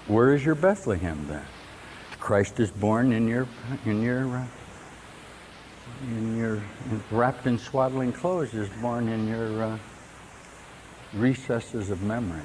Where is your Bethlehem then? Christ is born in your wrapped in swaddling clothes, is born in your recesses of memory,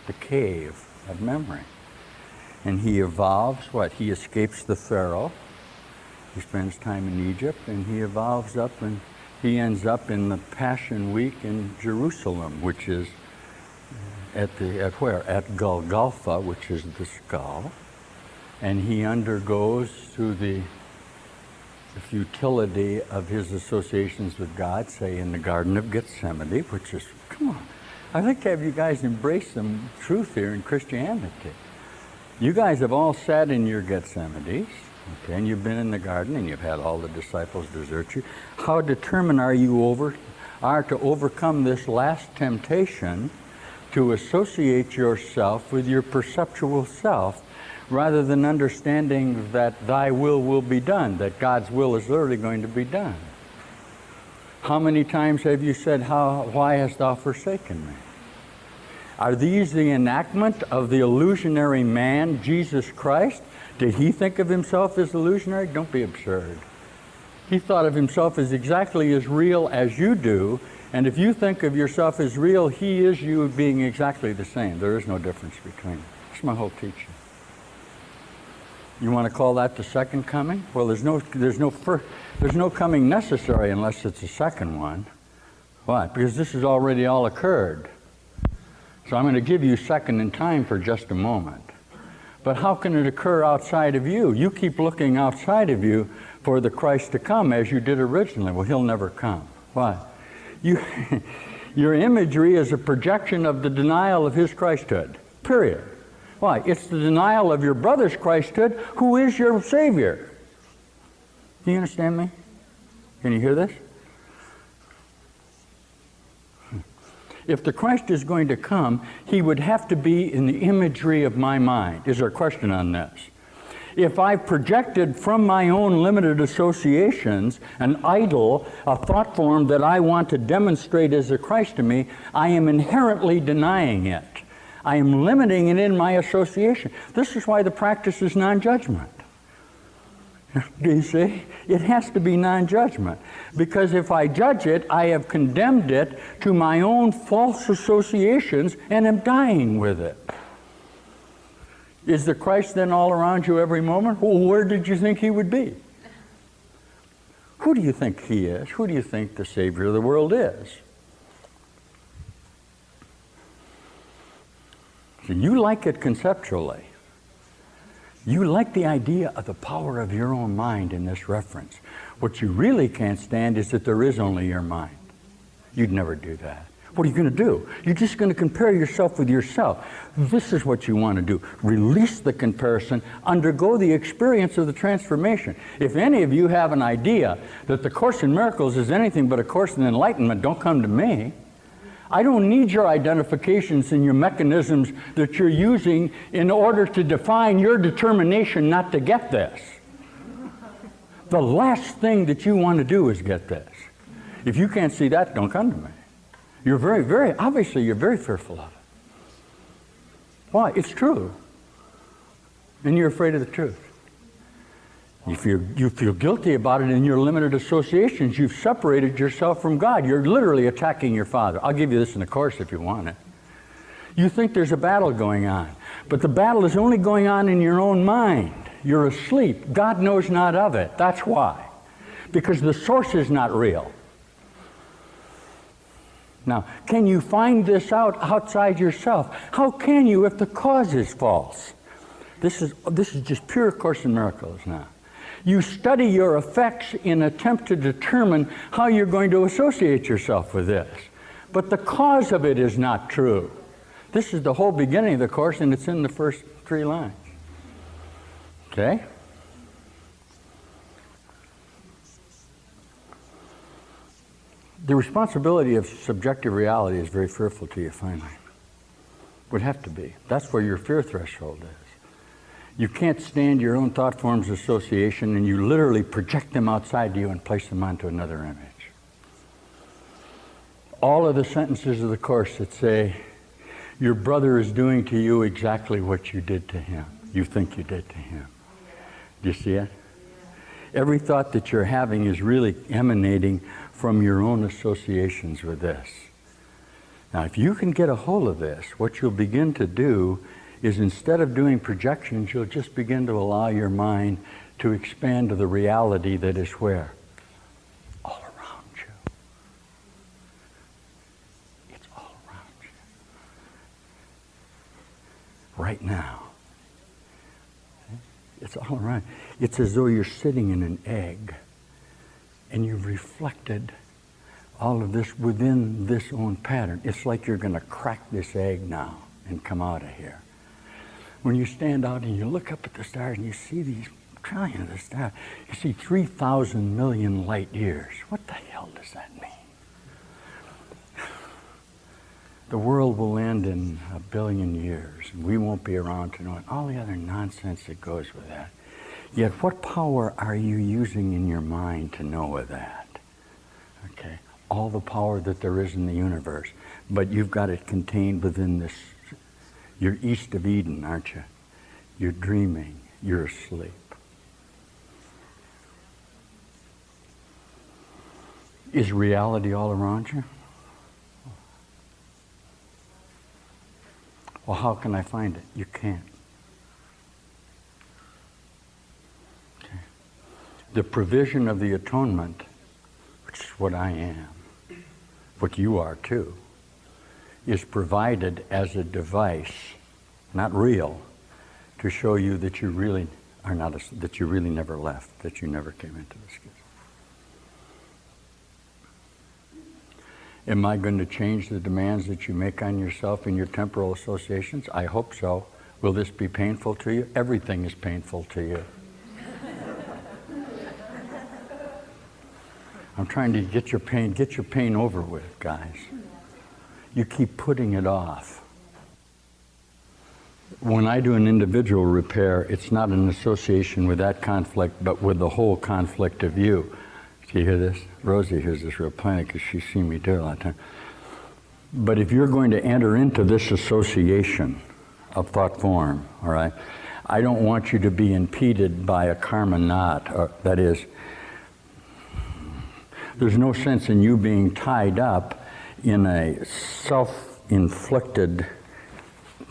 the cave of memory. And he evolves what? He escapes the Pharaoh. He spends time in Egypt, and he evolves up, and he ends up in the Passion Week in Jerusalem, which is at where? At Golgotha, which is the skull. And he undergoes through the futility of his associations with God, say in the Garden of Gethsemane, which is, come on, I'd like to have you guys embrace some truth here in Christianity. You guys have all sat in your Gethsemanes, okay, and you've been in the garden, and you've had all the disciples desert you. How determined are you to overcome this last temptation to associate yourself with your perceptual self, rather than understanding that thy will be done, that God's will is literally going to be done? How many times have you said, why hast thou forsaken me? Are these the enactment of the illusionary man, Jesus Christ? Did he think of himself as illusionary? Don't be absurd. He thought of himself as exactly as real as you do, and if you think of yourself as real, he is you being exactly the same. There is no difference between them. That's my whole teaching. You want to call that the second coming? Well, there's no coming necessary unless it's a second one. Why? Because this has already all occurred. So I'm going to give you second in time for just a moment. But how can it occur outside of you? You keep looking outside of you for the Christ to come as you did originally. Well, he'll never come. Why? Your imagery is a projection of the denial of his Christhood. Period. Why? It's the denial of your brother's Christhood, who is your Savior. Do you understand me? Can you hear this? If the Christ is going to come, he would have to be in the imagery of my mind. Is there a question on this? If I've projected from my own limited associations an idol, a thought form that I want to demonstrate as a Christ to me, I am inherently denying it. I am limiting it in my association. This is why the practice is non-judgment. Do you see? It has to be non-judgment. Because if I judge it, I have condemned it to my own false associations and am dying with it. Is the Christ then all around you every moment? Well, where did you think he would be? Who do you think he is? Who do you think the Savior of the world is? So you like it conceptually. You like the idea of the power of your own mind in this reference. What you really can't stand is that there is only your mind. You'd never do that. What are you going to do? You're just going to compare yourself with yourself. This is what you want to do. Release the comparison, undergo the experience of the transformation. If any of you have an idea that the Course in Miracles is anything but a course in enlightenment, don't come to me. I don't need your identifications and your mechanisms that you're using in order to define your determination not to get this. The last thing that you want to do is get this. If you can't see that, don't come to me. You're obviously you're very fearful of it. Why? It's true. And you're afraid of the truth. You feel guilty about it in your limited associations. You've separated yourself from God. You're literally attacking your Father. I'll give you this in the course if you want it. You think there's a battle going on, but the battle is only going on in your own mind. You're asleep. God knows not of it. That's why. Because the source is not real. Now, can you find this out outside yourself? How can you if the cause is false? This is just pure Course in Miracles now. You study your effects in attempt to determine how you're going to associate yourself with this. But the cause of it is not true. This is the whole beginning of the Course, and it's in the first 3 lines. Okay? The responsibility of subjective reality is very fearful to you, finally. Would have to be. That's where your fear threshold is. You can't stand your own thought forms association, and you literally project them outside you and place them onto another image. All of the sentences of the Course that say, Your brother is doing to you exactly what you did to him. You think you did to him. Do you see it? Every thought that you're having is really emanating from your own associations with this. Now, if you can get a hold of this, what you'll begin to do is, instead of doing projections, you'll just begin to allow your mind to expand to the reality that is where? All around you. It's all around you. Right now. It's all around. It's as though you're sitting in an egg and you've reflected all of this within this own pattern. It's like you're going to crack this egg now and come out of here. When you stand out and you look up at the stars and you see these trillions of stars, you see 3,000 million light years. What the hell does that mean? The world will end in 1 billion years, and we won't be around to know it. All the other nonsense that goes with that. Yet what power are you using in your mind to know of that? Okay, all the power that there is in the universe, but you've got it contained within this. You're east of Eden, aren't you? You're dreaming, you're asleep. Is reality all around you? Well, how can I find it? You can't. Okay. The provision of the atonement, which is what I am, what you are too, is provided as a device, not real, to show you that you really are not, that you really never left, that you never came into this gift. Am I going to change the demands that you make on yourself in your temporal associations? I hope so. Will this be painful to you? Everything is painful to you. I'm trying to get your pain over with, guys. You keep putting it off. When I do an individual repair, it's not an association with that conflict, but with the whole conflict of you. Do you hear this? Rosie hears this real plainly because she's seen me do it a lot of times. But if you're going to enter into this association of thought form, all right, I don't want you to be impeded by a karma knot. Or, that is, there's no sense in you being tied up in a self-inflicted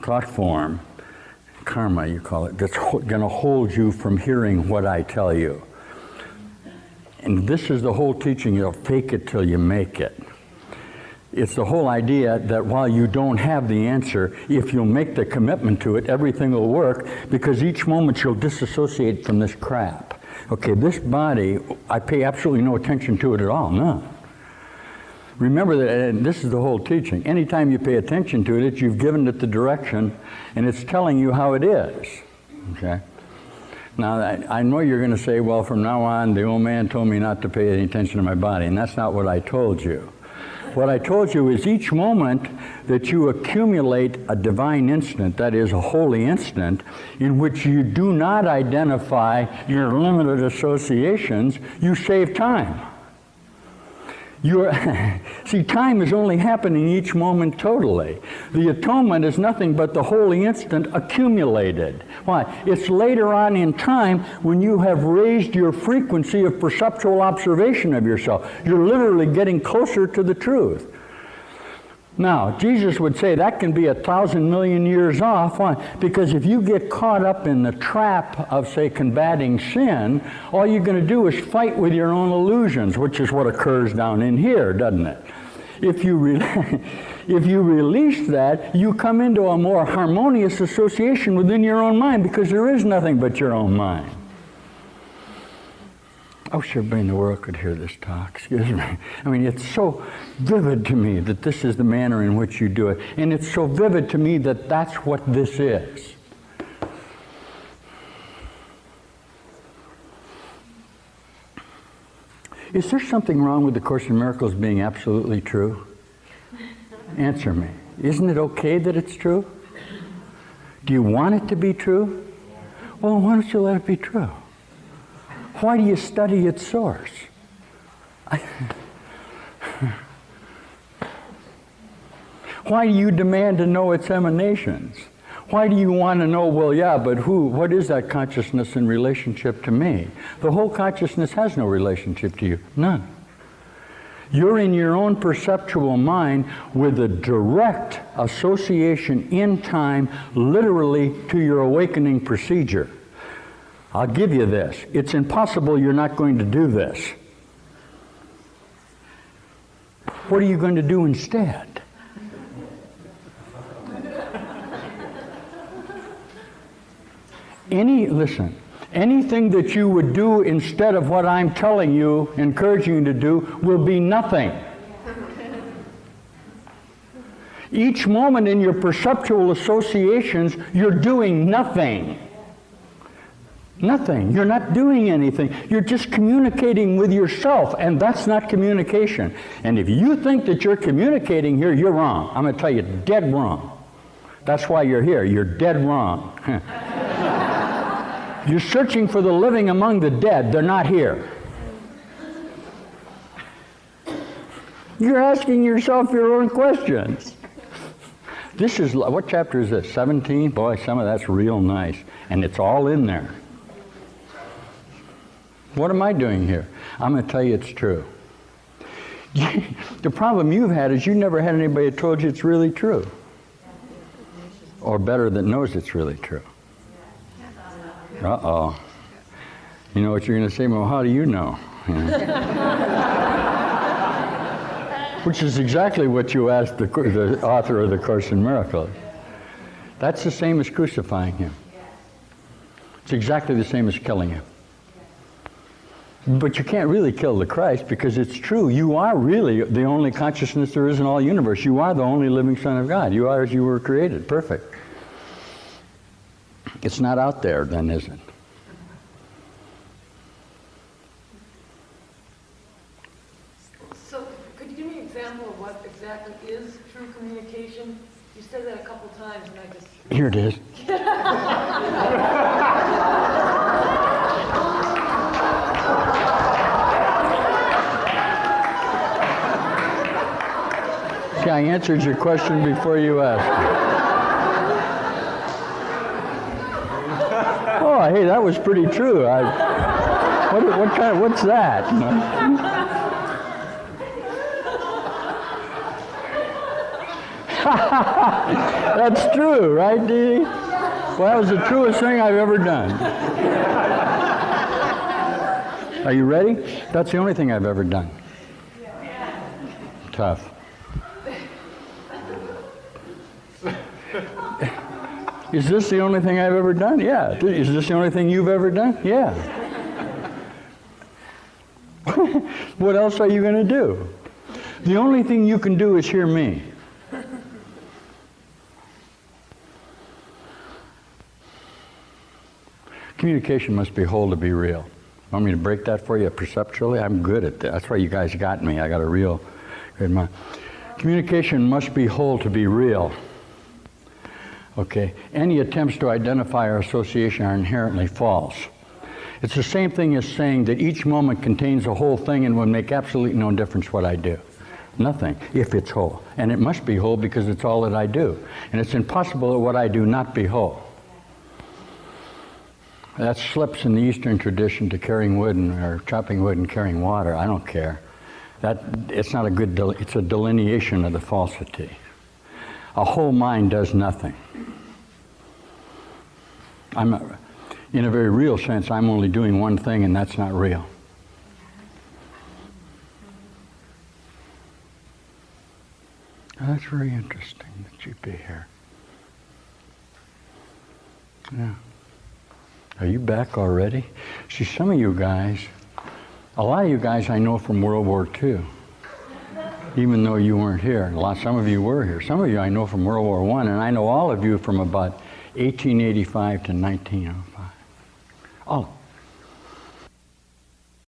thought form, karma you call it, that's going to hold you from hearing what I tell you. And this is the whole teaching, you'll fake it till you make it. It's the whole idea that while you don't have the answer, if you'll make the commitment to it, everything will work, because each moment you'll disassociate from this crap. Okay, this body, I pay absolutely no attention to it at all, none. Remember that, and this is the whole teaching. Anytime you pay attention to it, you've given it the direction, and it's telling you how it is. Okay? Now, I know you're going to say, well, from now on, the old man told me not to pay any attention to my body, and that's not what I told you. What I told you is each moment that you accumulate a divine instant, that is a holy instant, in which you do not identify your limited associations, you save time. See, time is only happening each moment totally. The atonement is nothing but the holy instant accumulated. Why? It's later on in time when you have raised your frequency of perceptual observation of yourself. You're literally getting closer to the truth. Now, Jesus would say that can be 1,000 million years off. Why? Because if you get caught up in the trap of, say, combating sin, all you're going to do is fight with your own illusions, which is what occurs down in here, doesn't it? If you release that, you come into a more harmonious association within your own mind, because there is nothing but your own mind. I wish everybody in the world could hear this talk, excuse me. I mean, it's so vivid to me that this is the manner in which you do it. And it's so vivid to me that that's what this is. Is there something wrong with the Course in Miracles being absolutely true? Answer me. Isn't it okay that it's true? Do you want it to be true? Well, why don't you let it be true? Why do you study its source? Why do you demand to know its emanations? Why do you want to know, well, yeah, but what is that consciousness in relationship to me? The whole consciousness has no relationship to you. None. You're in your own perceptual mind with a direct association in time, literally, to your awakening procedure. I'll give you this. It's impossible you're not going to do this. What are you going to do instead? Listen, anything that you would do instead of what I'm telling you, encouraging you to do, will be nothing. Each moment in your perceptual associations, you're doing nothing. Nothing. You're not doing anything. You're just communicating with yourself, and that's not communication. And if you think that you're communicating here, you're wrong. I'm going to tell you, dead wrong. That's why you're here. You're dead wrong. You're searching for the living among the dead. They're not here. You're asking yourself your own questions. This is, what chapter is this? 17? Boy, some of that's real nice. And it's all in there. What am I doing here? I'm going to tell you it's true. The problem you've had is you never had anybody that told you it's really true. Or better, that knows it's really true. Uh-oh. You know what you're going to say? Well, how do you know? Which is exactly what you asked the author of the Course in Miracles. That's the same as crucifying him. It's exactly the same as killing him. But you can't really kill the Christ, because it's true. You are really the only consciousness there is in all the universe. You are the only living Son of God. You are as you were created. Perfect. It's not out there then, is it? So, could you give me an example of what exactly is true communication? You said that a couple times, and I just... Here it is. See, I answered your question before you asked it. Oh, hey, that was pretty true. What's that? That's true, right, Dee? Well, that was the truest thing I've ever done. Are you ready? That's the only thing I've ever done. Tough. Is this the only thing I've ever done? Yeah. Is this the only thing you've ever done? Yeah. What else are you going to do? The only thing you can do is hear me. Communication must be whole to be real. Want me to break that for you perceptually? I'm good at that. That's why you guys got me. I got a real good mind. Communication must be whole to be real. Okay, any attempts to identify or association are inherently false. It's the same thing as saying that each moment contains a whole thing and would make absolutely no difference what I do. Nothing, if it's whole. And it must be whole because it's all that I do. And it's impossible that what I do not be whole. That slips in the Eastern tradition to carrying wood or chopping wood and carrying water. I don't care. It's not a good, it's a delineation of the falsity. A whole mind does nothing. In a very real sense, I'm only doing one thing, and that's not real. Oh, that's very interesting that you'd be here. Yeah. Are you back already? See, some of you guys, a lot of you guys I know from World War II. Even though you weren't here. Some of you were here. Some of you I know from World War I, and I know all of you from about 1885 to 1905. All